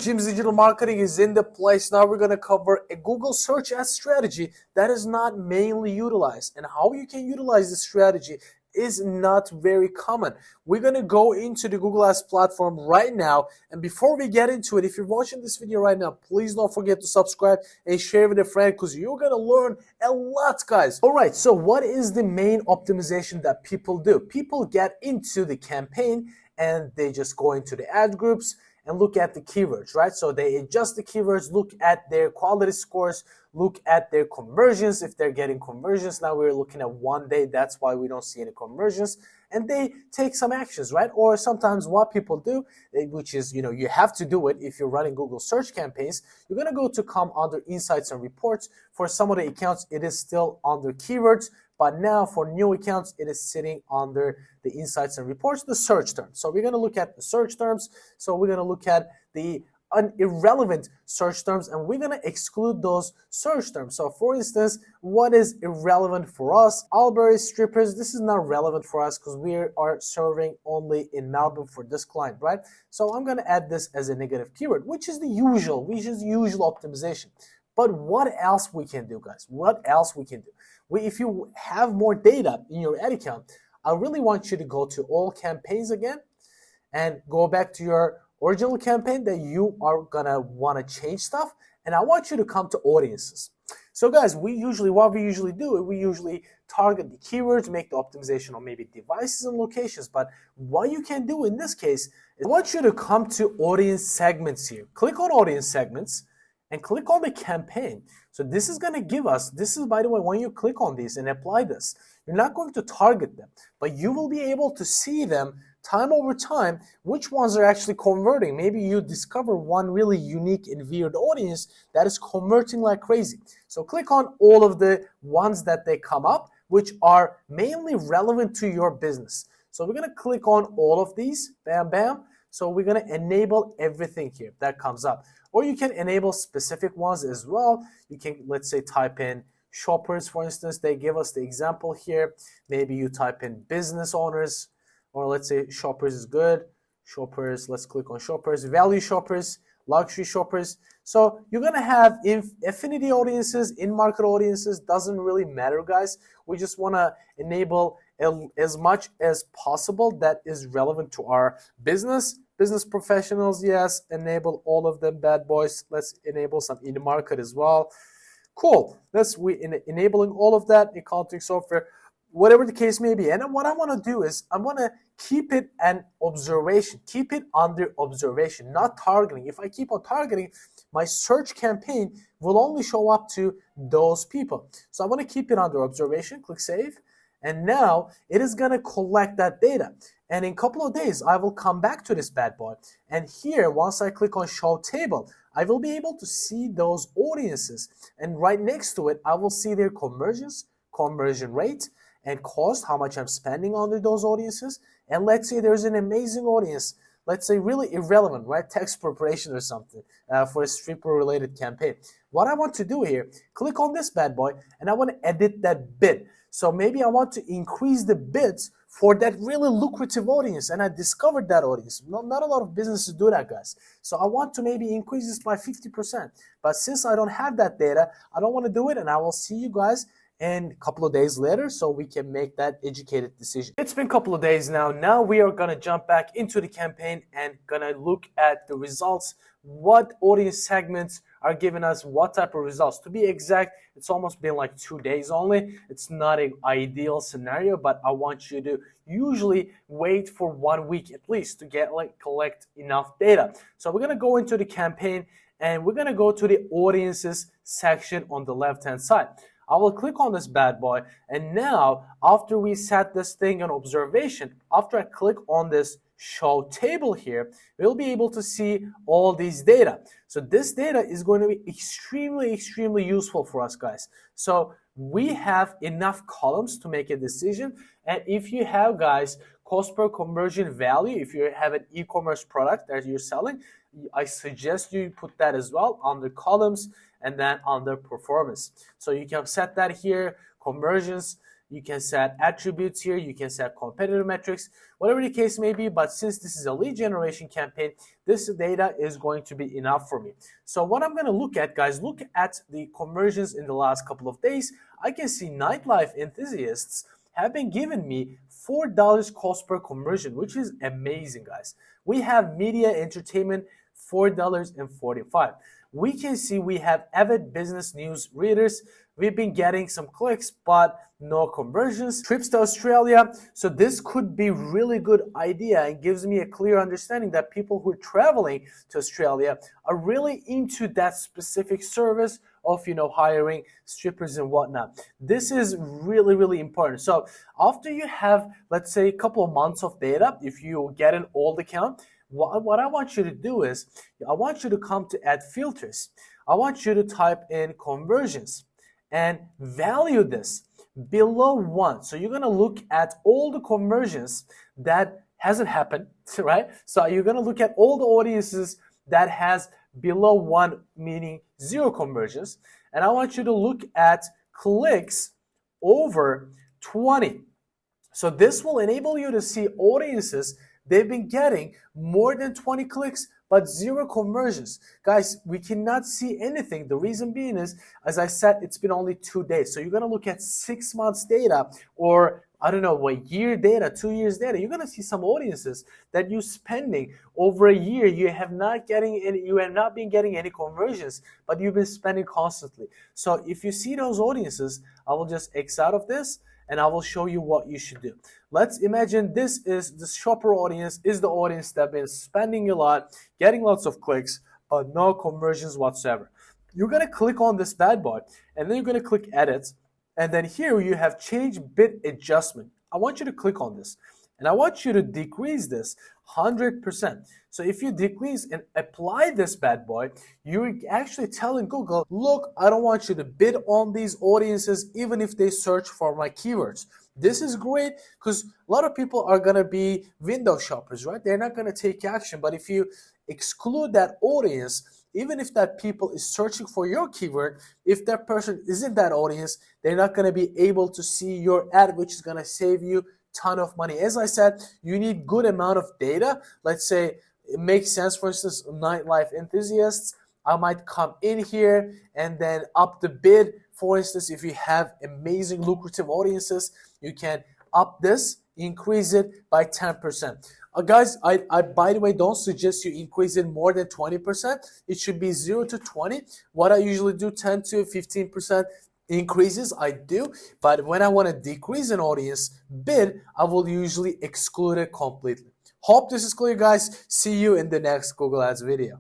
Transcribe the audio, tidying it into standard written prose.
Jim's Digital Marketing is in the place. Now we're going to cover a Google search ad strategy that is not mainly utilized. And how you can utilize this strategy is not very common. We're going to go into the Google Ads platform right now. And before we get into it, if you're watching this video right now, please don't forget to subscribe and share with a friend because you're going to learn a lot, guys. All right, so what is the main optimization that people do? People get into the campaign and they just go into the ad groups and look at the keywords, right? So they adjust the keywords, look at their quality scores, look at their conversions, if they're getting conversions. Now we're looking at 1 day, that's why we don't see any conversions. And they take some actions, right? Or sometimes what people do, which is, you have to do it if you're running Google search campaigns, you're gonna go to come under insights and reports. For some of the accounts, it is still under keywords, but now for new accounts, it is sitting under the insights and reports, the search terms. So we're going to look at the search terms. So we're going to look at the irrelevant search terms, and we're going to exclude those search terms. So for instance, what is irrelevant for us? Albury strippers, this is not relevant for us because we are serving only in Melbourne for this client, right? So I'm going to add this as a negative keyword, which is the usual optimization. But what else we can do, guys? What else we can do? If you have more data in your ad account, I really want you to go to all campaigns again and go back to your original campaign that you are gonna want to change stuff. And I want you to come to audiences. So guys, what we usually do, we usually target the keywords, make the optimization on maybe devices and locations. But what you can do in this case is I want you to come to audience segments here. Click on audience segments and click on the campaign. So this is going to give us, this is, by the way, when you click on these and apply this, you're not going to target them, but you will be able to see them time over time, which ones are actually converting. Maybe you discover one really unique and weird audience that is converting like crazy. So click on all of the ones that they come up, which are mainly relevant to your business. So we're going to click on all of these, bam, bam. So we're going to enable everything here that comes up. Or you can enable specific ones as well. You can, let's say, type in shoppers, for instance. They give us the example here. Maybe you type in business owners, or let's say shoppers is good. Shoppers, let's click on shoppers. Value shoppers, luxury shoppers. So you're going to have affinity audiences, in-market audiences. Doesn't really matter, guys. We just want to enable as much as possible that is relevant to our business. Business professionals, yes, enable all of them, bad boys. Let's enable some in-market as well. Cool. Enabling all of that, accounting software, whatever the case may be. And what I want to do is I want to keep it an observation, keep it under observation, not targeting. If I keep on targeting, my search campaign will only show up to those people. So I want to keep it under observation, click save. And now it is going to collect that data. And in a couple of days, I will come back to this bad boy. And here, once I click on show table, I will be able to see those audiences. And right next to it, I will see their conversions, conversion rate, and cost, how much I'm spending on those audiences. And let's say there's an amazing audience, let's say really irrelevant, right? Text preparation or something for a stripper related campaign. What I want to do here, click on this bad boy, and I want to edit that bid. So maybe I want to increase the bids for that really lucrative audience, and I discovered that audience. Not a lot of businesses do that, guys. So I want to maybe increase this by 50%. But since I don't have that data, I don't want to do it, and I will see you guys and a couple of days later so we can make that educated decision. It's been a couple of days now. Now we are going to jump back into the campaign and going to look at the results, what audience segments are giving us what type of results. To be exact, it's almost been like 2 days only. It's not an ideal scenario, but I want you to usually wait for 1 week at least to collect enough data. So we're going to go into the campaign and we're going to go to the audiences section on the left-hand side. I will click on this bad boy, and now after we set this thing on observation, after I click on this show table here, we'll be able to see all these data. So this data is going to be extremely useful for us, guys. So we have enough columns to make a decision. And if you have, guys, cost per conversion value, if you have an e-commerce product that you're selling, I suggest you put that as well under columns and then under performance. So you can set that here, conversions, you can set attributes here, you can set competitor metrics, whatever the case may be. But since this is a lead generation campaign, this data is going to be enough for me. So what I'm going to look at, guys, look at the conversions in the last couple of days. I can see nightlife enthusiasts have been giving me $4 cost per conversion, which is amazing, guys. We have media entertainment, $4.45. We can see we have avid business news readers. We've been getting some clicks, but no conversions. Trips to Australia. So this could be really good idea and gives me a clear understanding that people who are traveling to Australia are really into that specific service of, hiring strippers and whatnot. This is really, really important. So after you have, let's say, a couple of months of data, if you get an old account, what I want you to do is, I want you to come to add filters. I want you to type in conversions and value this below 1. So you're going to look at all the conversions that hasn't happened, right? So you're going to look at all the audiences that has below 1, meaning 0 conversions. And I want you to look at clicks over 20. So this will enable you to see audiences they've been getting more than 20 clicks but 0 conversions. Guys, we cannot see anything. The reason being is, as I said, it's been only 2 days. So you're going to look at 6 months data, or I don't know, a year data, 2 years data. You're going to see some audiences that you're spending over a year. You have not been getting any conversions, but you've been spending constantly. So if you see those audiences, I will just X out of this and I will show you what you should do. Let's imagine this is the shopper audience, is the audience that been spending a lot, getting lots of clicks, but no conversions whatsoever. You're going to click on this bad boy, and then you're going to click edit, and then here you have change bid adjustment. I want you to click on this, and I want you to decrease this 100%. So if you decrease and apply this bad boy, you're actually telling Google, look, I don't want you to bid on these audiences even if they search for my keywords. This is great because a lot of people are going to be window shoppers, right? They're not going to take action. But if you exclude that audience, even if that people is searching for your keyword, if that person isn't that audience, they're not going to be able to see your ad, which is going to save you ton of money. As I said, you need good amount of data. Let's say it makes sense, for instance, nightlife enthusiasts. I might come in here and then up the bid. For instance, if you have amazing lucrative audiences, you can up this, increase it by 10%. Guys, I by the way don't suggest you increase it more than 20%. It should be 0 to 20. What I usually do, 10 to 15% increases, I do. But when I want to decrease an audience bid, I will usually exclude it completely. Hope this is clear, guys. See you in the next Google Ads video.